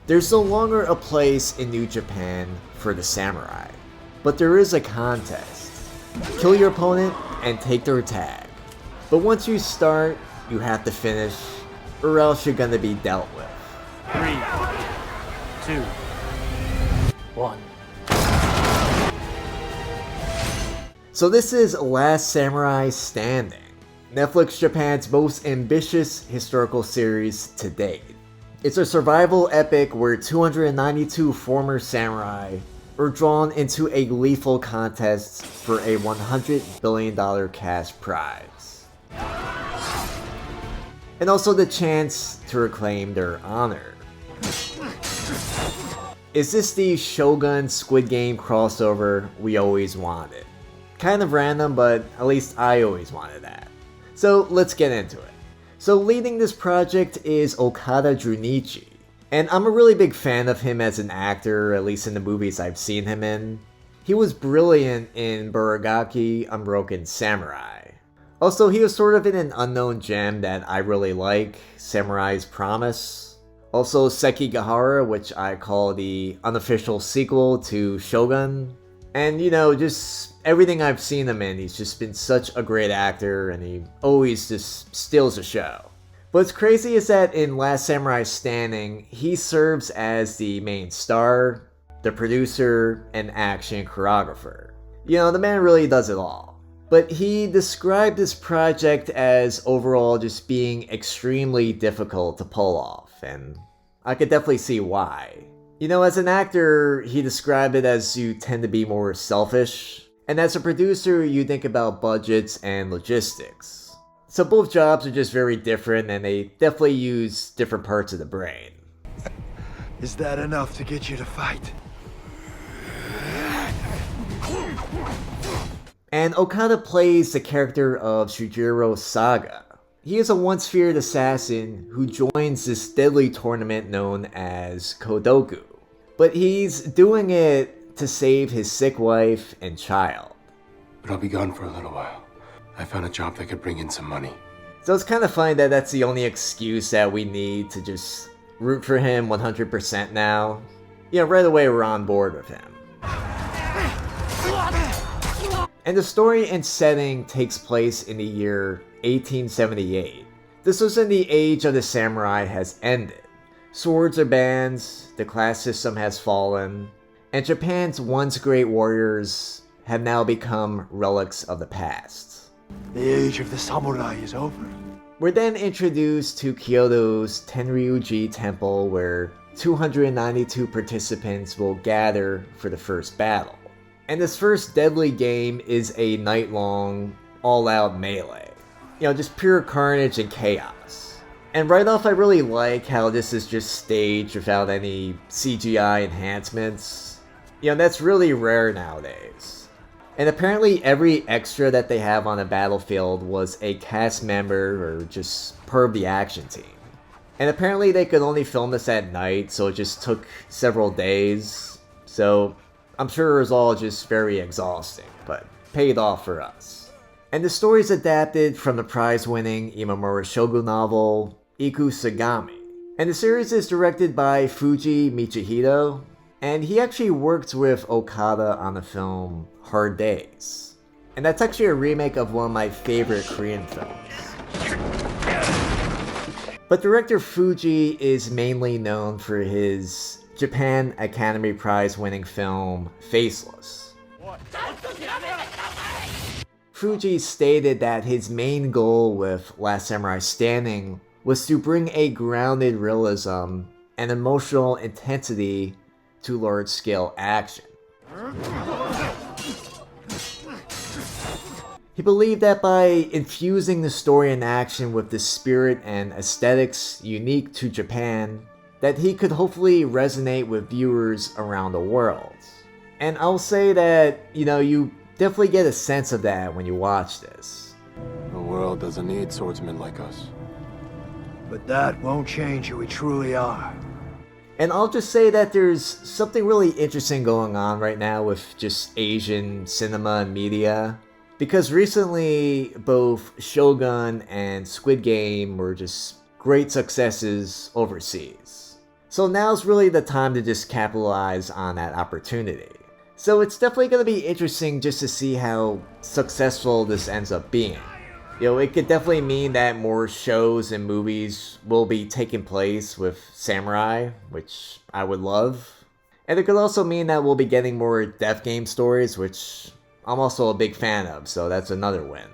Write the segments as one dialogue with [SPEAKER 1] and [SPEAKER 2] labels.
[SPEAKER 1] There's no longer a place in New Japan for the samurai, but there is a contest. Kill your opponent and take their tag. But once you start, you have to finish, or else you're gonna be dealt with.
[SPEAKER 2] 3, 2, 1.
[SPEAKER 1] So this is Last Samurai Standing, Netflix Japan's most ambitious historical series to date. It's a survival epic where 292 former samurai are drawn into a lethal contest for a $100 billion cash prize. And also the chance to reclaim their honor. Is this the Shogun Squid Game crossover we always wanted? Kind of random, but at least I always wanted that. So let's get into it. So leading this project is Okada Junichi, and I'm a really big fan of him as an actor, at least in the movies I've seen him in. He was brilliant in Buragaki Unbroken Samurai. Also, he was sort of in an unknown gem that I really like, Samurai's Promise. Also, Sekigahara, which I call the unofficial sequel to Shogun. And you know, just everything I've seen him in, he's just been such a great actor and he always just steals the show. What's crazy is that in Last Samurai Standing, he serves as the main star, the producer, and action choreographer. You know, the man really does it all. But he described this project as overall just being extremely difficult to pull off, and I could definitely see why. You know, as an actor, he described it as you tend to be more selfish, and as a producer, you think about budgets and logistics. So both jobs are just very different, and they definitely use different parts of the brain.
[SPEAKER 3] Is that enough to get you to fight?
[SPEAKER 1] And Okada plays the character of Shujiro Saga. He is a once feared assassin who joins this deadly tournament known as Kodoku. But he's doing it to save his sick wife and child.
[SPEAKER 4] But I'll be gone for a little while. I found a job that could bring in some money.
[SPEAKER 1] So it's kind of funny that that's the only excuse that we need to just root for him 100% now. You know, right away we're on board with him. And the story and setting takes place in the year 1878. This was when the age of the samurai has ended. Swords are banned, the class system has fallen, and Japan's once great warriors have now become relics of the past.
[SPEAKER 3] The age of the samurai is over.
[SPEAKER 1] We're then introduced to Kyoto's Tenryūji temple where 292 participants will gather for the first battle. And this first deadly game is a night-long, all-out melee. You know, just pure carnage and chaos. And right off, I really like how this is just staged without any CGI enhancements. You know, that's really rare nowadays. And apparently every extra that they have on the battlefield was a cast member or just part of the action team. And apparently they could only film this at night, so it just took several days. So I'm sure it was all just very exhausting, but paid off for us. And the story is adapted from the prize-winning Imamura Shogo novel, Ikusagami. And the series is directed by Fuji Michihito, and he actually worked with Okada on the film Hard Days. And that's actually a remake of one of my favorite Korean films. But director Fuji is mainly known for his Japan Academy Prize winning film Faceless. Fuji stated that his main goal with Last Samurai Standing was to bring a grounded realism and emotional intensity to large-scale action. He believed that by infusing the story and action with the spirit and aesthetics unique to Japan, that he could hopefully resonate with viewers around the world. And I'll say that, you know, you definitely get a sense of that when you watch this.
[SPEAKER 4] The world doesn't need swordsmen like us.
[SPEAKER 3] But that won't change who we truly are.
[SPEAKER 1] And I'll just say that there's something really interesting going on right now with just Asian cinema and media. Because recently, both Shogun and Squid Game were just great successes overseas. So now's really the time to just capitalize on that opportunity. So it's definitely going to be interesting just to see how successful this ends up being. It could definitely mean that more shows and movies will be taking place with samurai, which I would love. And it could also mean that we'll be getting more death game stories, which I'm also a big fan of, so that's another win.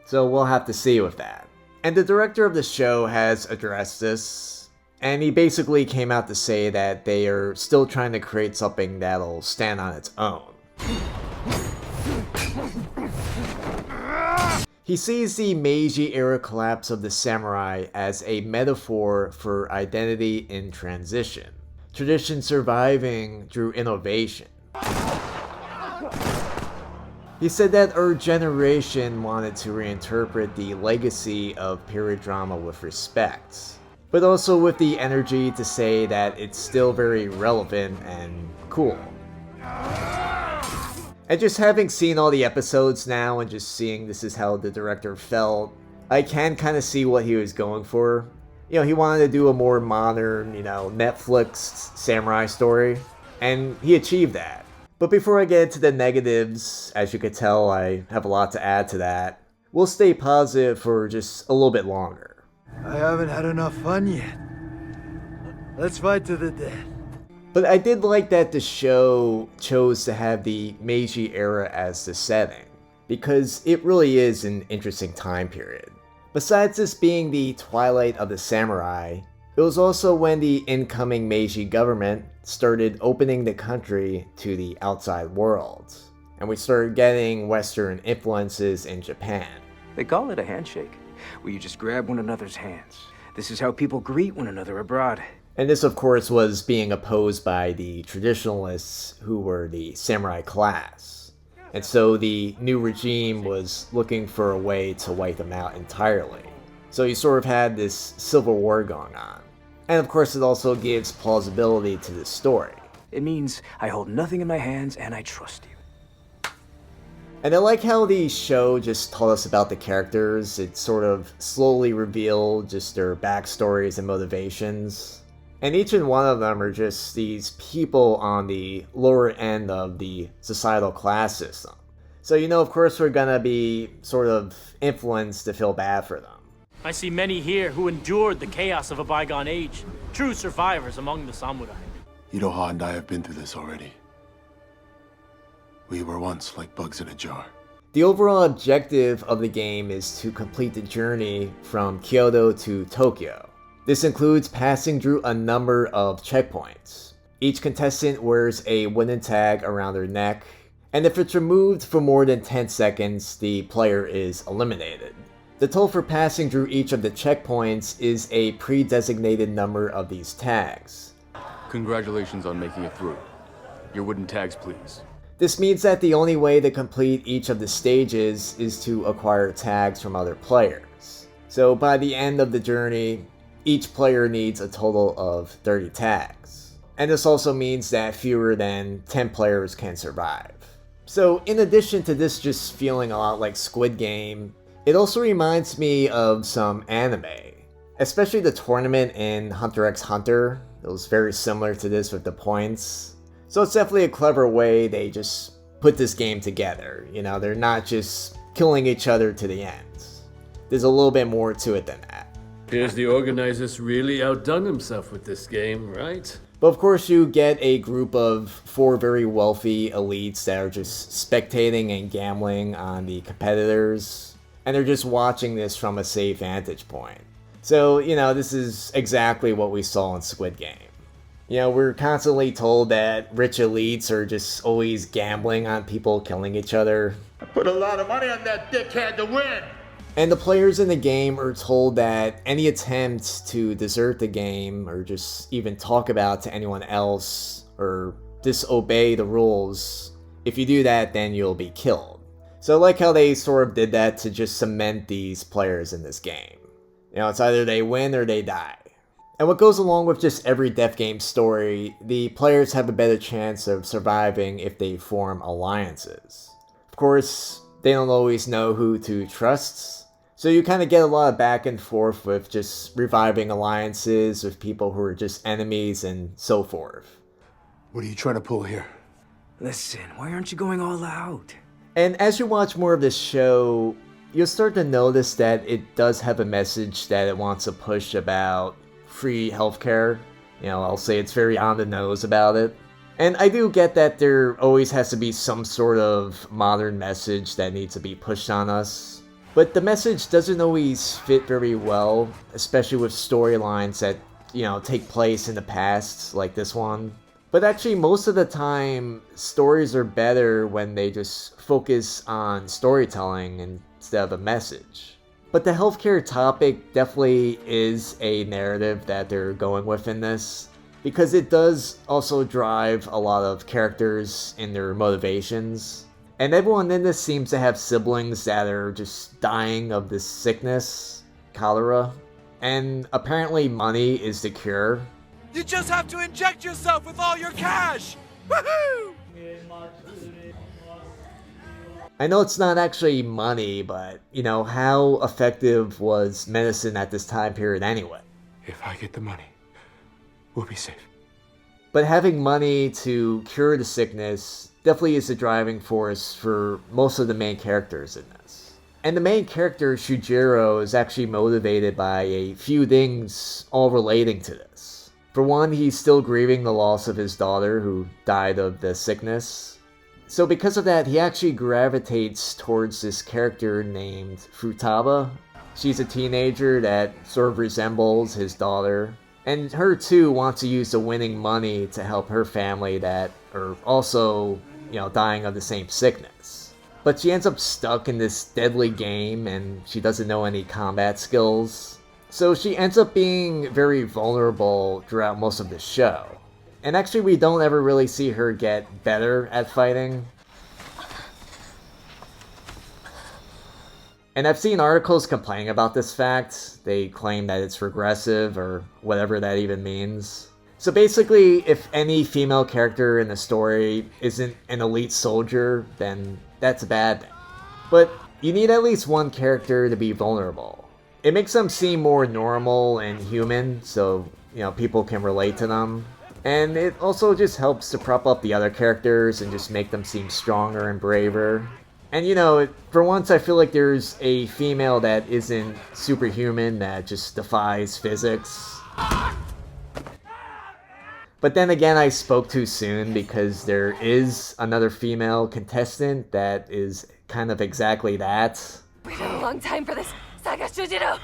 [SPEAKER 1] So we'll have to see with that. And the director of the show has addressed this, and he basically came out to say that they are still trying to create something that'll stand on its own. He sees the Meiji era collapse of the samurai as a metaphor for identity in transition, tradition surviving through innovation. He said that our generation wanted to reinterpret the legacy of period drama with respect, but also with the energy to say that it's still very relevant and cool. And just having seen all the episodes now and just seeing this is how the director felt, I can kind of see what he was going for. He wanted to do a more modern, Netflix samurai story, and he achieved that. But before I get into the negatives, as you could tell, I have a lot to add to that. We'll stay positive for just a little bit longer.
[SPEAKER 3] I haven't had enough fun yet. Let's fight to the death.
[SPEAKER 1] But I did like that the show chose to have the Meiji era as the setting, because it really is an interesting time period. Besides this being the twilight of the samurai, it was also when the incoming Meiji government started opening the country to the outside world, and we started getting Western influences in Japan.
[SPEAKER 5] They call it a handshake, where you just grab one another's hands. This is how people greet one another abroad.
[SPEAKER 1] And this, of course, was being opposed by the traditionalists, who were the samurai class. And so the new regime was looking for a way to wipe them out entirely. So you sort of had this civil war going on. And of course, it also gives plausibility to this story.
[SPEAKER 5] It means I hold nothing in my hands and I trust you.
[SPEAKER 1] And I like how the show just taught us about the characters. It sort of slowly revealed just their backstories and motivations. And each and one of them are just these people on the lower end of the societal class system. So, of course we're gonna be sort of influenced to feel bad for them.
[SPEAKER 2] I see many here who endured the chaos of a bygone age, true survivors among the samurai.
[SPEAKER 4] Iroha and I have been through this already. We were once like bugs in a jar.
[SPEAKER 1] The overall objective of the game is to complete the journey from Kyoto to Tokyo. This includes passing through a number of checkpoints. Each contestant wears a wooden tag around their neck, and if it's removed for more than 10 seconds, the player is eliminated. The toll for passing through each of the checkpoints is a pre-designated number of these tags.
[SPEAKER 6] Congratulations on making it through. Your wooden tags, please.
[SPEAKER 1] This means that the only way to complete each of the stages is to acquire tags from other players. So by the end of the journey, each player needs a total of 30 tags. And this also means that fewer than 10 players can survive. So in addition to this just feeling a lot like Squid Game, it also reminds me of some anime. Especially the tournament in Hunter x Hunter. It was very similar to this with the points. So it's definitely a clever way they just put this game together. They're not just killing each other to the end. There's a little bit more to it than that.
[SPEAKER 7] Appears the organizers really outdone himself with this game, right?
[SPEAKER 1] But of course you get a group of 4 very wealthy elites that are just spectating and gambling on the competitors. And they're just watching this from a safe vantage point. So, this is exactly what we saw in Squid Game. We're constantly told that rich elites are just always gambling on people killing each other.
[SPEAKER 8] I put a lot of money on that dickhead to win!
[SPEAKER 1] And the players in the game are told that any attempt to desert the game or just even talk about it to anyone else or disobey the rules, if you do that, then you'll be killed. So I like how they sort of did that to just cement these players in this game. It's either they win or they die. And what goes along with just every death game story, the players have a better chance of surviving if they form alliances. Of course, they don't always know who to trust, So you kind of get a lot of back and forth with just reviving alliances with people who are just enemies and so forth.
[SPEAKER 4] What are you trying to pull here?
[SPEAKER 5] Listen, why aren't you going all out?
[SPEAKER 1] And as you watch more of this show, you'll start to notice that it does have a message that it wants to push about free healthcare. I'll say it's very on the nose about it. And I do get that there always has to be some sort of modern message that needs to be pushed on us. But the message doesn't always fit very well, especially with storylines that, take place in the past, like this one. But actually, most of the time, stories are better when they just focus on storytelling instead of a message. But the healthcare topic definitely is a narrative that they're going with in this, because it does also drive a lot of characters in their motivations. And everyone in this seems to have siblings that are just dying of this sickness, cholera. And apparently money is the cure.
[SPEAKER 9] You just have to inject yourself with all your cash! Woohoo!
[SPEAKER 1] I know it's not actually money, but, how effective was medicine at this time period anyway?
[SPEAKER 4] If I get the money, we'll be safe.
[SPEAKER 1] But having money to cure the sickness definitely is the driving force for most of the main characters in this. And the main character, Shujiro, is actually motivated by a few things all relating to this. For one, he's still grieving the loss of his daughter who died of the sickness. So because of that, he actually gravitates towards this character named Futaba. She's a teenager that sort of resembles his daughter. And her too wants to use the winning money to help her family that are also, dying of the same sickness. But she ends up stuck in this deadly game and she doesn't know any combat skills. So she ends up being very vulnerable throughout most of the show. And actually we don't ever really see her get better at fighting. And I've seen articles complaining about this fact. They claim that it's regressive or whatever that even means. So basically, if any female character in the story isn't an elite soldier, then that's a bad thing. But you need at least one character to be vulnerable. It makes them seem more normal and human, so, people can relate to them. And it also just helps to prop up the other characters and just make them seem stronger and braver. And for once I feel like there's a female that isn't superhuman, that just defies physics. But then again, I spoke too soon because there is another female contestant that is kind of exactly that.
[SPEAKER 10] Waited a long time for this. Saga Shujiro!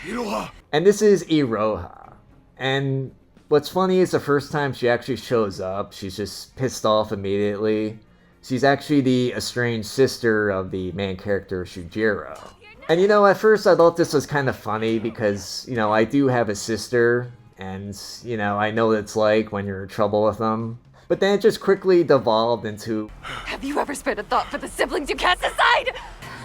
[SPEAKER 8] Iroha!
[SPEAKER 1] And this is Iroha. And what's funny is the first time she actually shows up, she's just pissed off immediately. She's actually the estranged sister of the main character, Shujiro. And at first I thought this was kind of funny because, I do have a sister, and, I know what it's like when you're in trouble with them. But then it just quickly devolved into...
[SPEAKER 10] Have you ever spared a thought for the siblings you cast aside?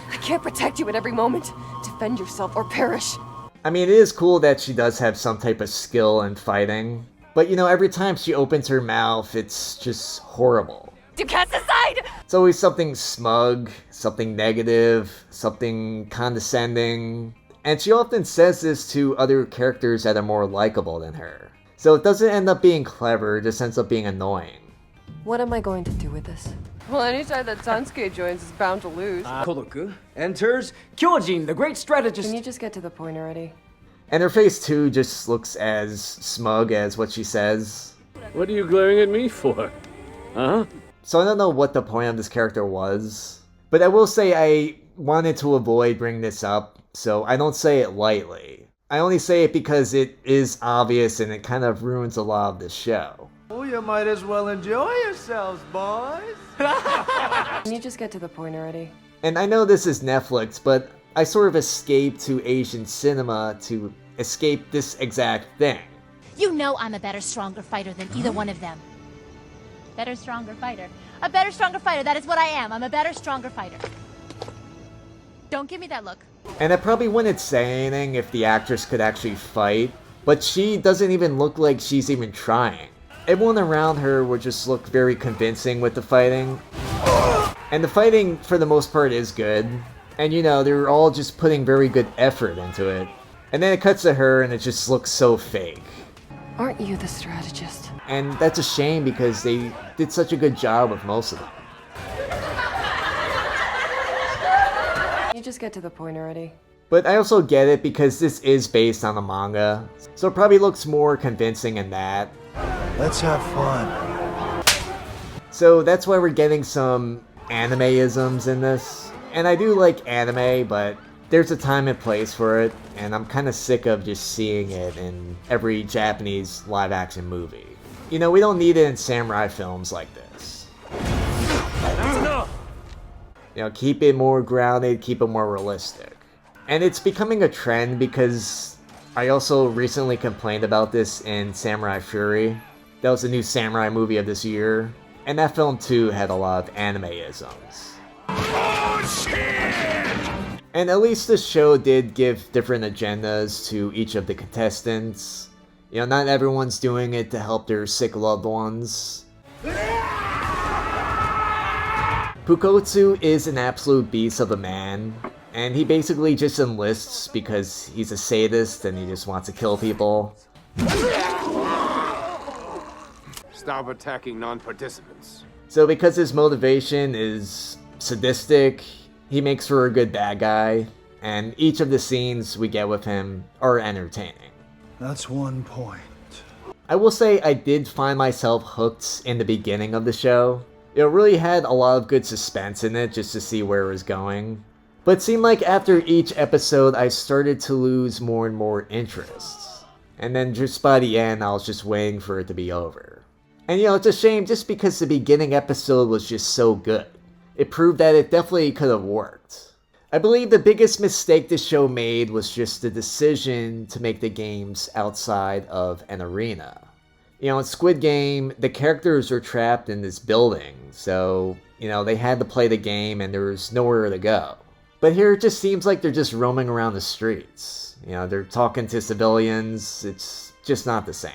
[SPEAKER 10] I can't protect you at every moment. Defend yourself or perish.
[SPEAKER 1] I mean, it is cool that she does have some type of skill in fighting. But, every time she opens her mouth, it's just horrible.
[SPEAKER 10] You cast aside!
[SPEAKER 1] It's always something smug, something negative, something condescending. And she often says this to other characters that are more likable than her. So it doesn't end up being clever, it just ends up being annoying.
[SPEAKER 10] What am I going to do with this? Well, any side that Sansuke joins is bound to lose.
[SPEAKER 5] Kodoku enters Kyojin, the great strategist.
[SPEAKER 10] Can you just get to the point already?
[SPEAKER 1] And her face too just looks as smug as what she says.
[SPEAKER 7] What are you glaring at me for? Huh?
[SPEAKER 1] So I don't know what the point of this character was. But I will say I wanted to avoid bringing this up, so I don't say it lightly. I only say it because it is obvious and it kind of ruins a lot of the show.
[SPEAKER 3] Oh, you might as well enjoy yourselves, boys.
[SPEAKER 10] Can you just get to the point already?
[SPEAKER 1] And I know this is Netflix, but I sort of escaped to Asian cinema to escape this exact thing.
[SPEAKER 11] You know I'm a better, stronger fighter than either one of them. Better, stronger fighter. A better, stronger fighter. That is what I am. I'm a better, stronger fighter. Don't give me that look.
[SPEAKER 1] And I probably wouldn't say anything if the actress could actually fight, but she doesn't even look like she's even trying. Everyone around her would just look very convincing with the fighting. And the fighting, for the most part, is good. And you know, they're all just putting very good effort into it. And then it cuts to her and it just looks so fake.
[SPEAKER 10] Aren't you the strategist?
[SPEAKER 1] And that's a shame because they did such a good job with most of them.
[SPEAKER 10] You just get to the point already.
[SPEAKER 1] But I also get it because this is based on the manga, so it probably looks more convincing in that.
[SPEAKER 3] Let's have fun.
[SPEAKER 1] So that's why we're getting some anime-isms in this. And I do like anime, but there's a time and place for it, and I'm kind of sick of just seeing it in every Japanese live-action movie. You know, we don't need it in samurai films like this.
[SPEAKER 2] That's enough!
[SPEAKER 1] You know, keep it more grounded, keep it more realistic. And it's becoming a trend because I also recently complained about this in Samurai Fury. That was the new samurai movie of this year. And that film too had a lot of anime-isms. Oh, shit! And at least the show did give different agendas to each of the contestants. You know, not everyone's doing it to help their sick loved ones. Pukotsu is an absolute beast of a man. And he basically just enlists because he's a sadist and he just wants to kill people.
[SPEAKER 6] Stop attacking non-participants.
[SPEAKER 1] So because his motivation is sadistic, he makes for a good bad guy. And each of the scenes we get with him are entertaining.
[SPEAKER 3] That's one point.
[SPEAKER 1] I will say I did find myself hooked in the beginning of the show. It really had a lot of good suspense in it just to see where it was going. But it seemed like after each episode, I started to lose more and more interest. And then just by the end, I was just waiting for it to be over. And you know, it's a shame just because the beginning episode was just so good. It proved that it definitely could have worked. I believe the biggest mistake this show made was just the decision to make the games outside of an arena. You know, in Squid Game, the characters were trapped in this building, so, you know, they had to play the game and there was nowhere to go. But here it just seems like they're just roaming around the streets. You know, they're talking to civilians. It's just not the same.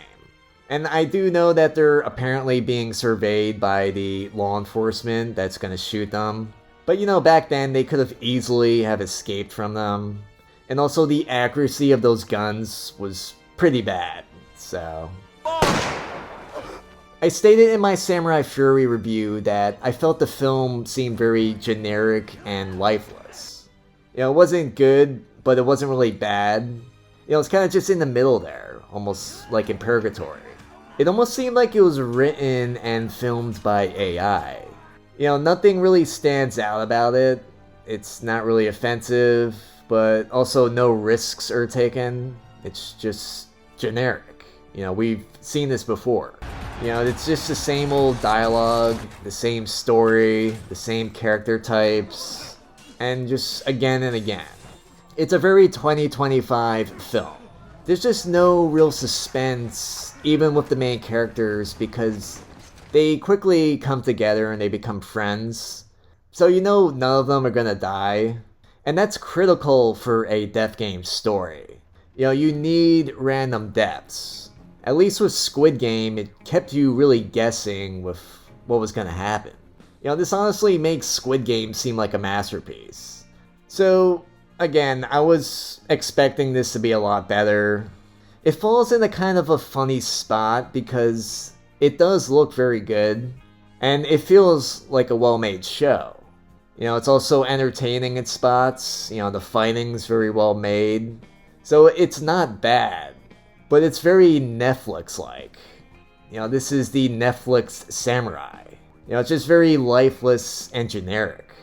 [SPEAKER 1] And I do know that they're apparently being surveyed by the law enforcement that's going to shoot them. But you know, back then they could have easily have escaped from them. And also the accuracy of those guns was pretty bad. So I stated in my Samurai Fury review that I felt the film seemed very generic and lifeless. You know, it wasn't good, but it wasn't really bad. You know, it's kind of just in the middle there, almost like in purgatory. It almost seemed like it was written and filmed by AI. You know, nothing really stands out about it. It's not really offensive, but also no risks are taken. It's just generic. You know, we've seen this before. You know, it's just the same old dialogue, the same story, the same character types. And just again and again. It's a very 2025 film. There's just no real suspense, even with the main characters, because they quickly come together and they become friends. So you know none of them are gonna die. And that's critical for a death game story. You know, you need random deaths. At least with Squid Game, it kept you really guessing with what was gonna happen. You know, this honestly makes Squid Game seem like a masterpiece. So, again, I was expecting this to be a lot better. It falls in a kind of a funny spot because it does look very good, and it feels like a well-made show. You know, it's also entertaining in spots, you know, the fighting's very well made. So it's not bad, but it's very Netflix-like. You know, this is the Netflix samurai. You know, it's just very lifeless and generic.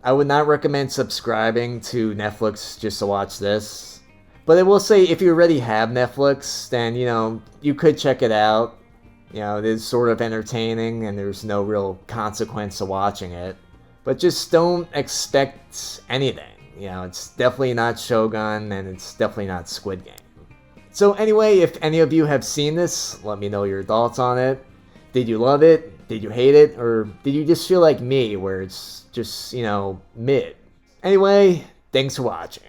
[SPEAKER 1] I would not recommend subscribing to Netflix just to watch this. But I will say, if you already have Netflix, then, you know, you could check it out. You know, it is sort of entertaining and there's no real consequence to watching it. But just don't expect anything. You know, it's definitely not Shogun and it's definitely not Squid Game. So anyway, if any of you have seen this, let me know your thoughts on it. Did you love it? Did you hate it? Or did you just feel like me, where it's just, you know, mid? Anyway, thanks for watching.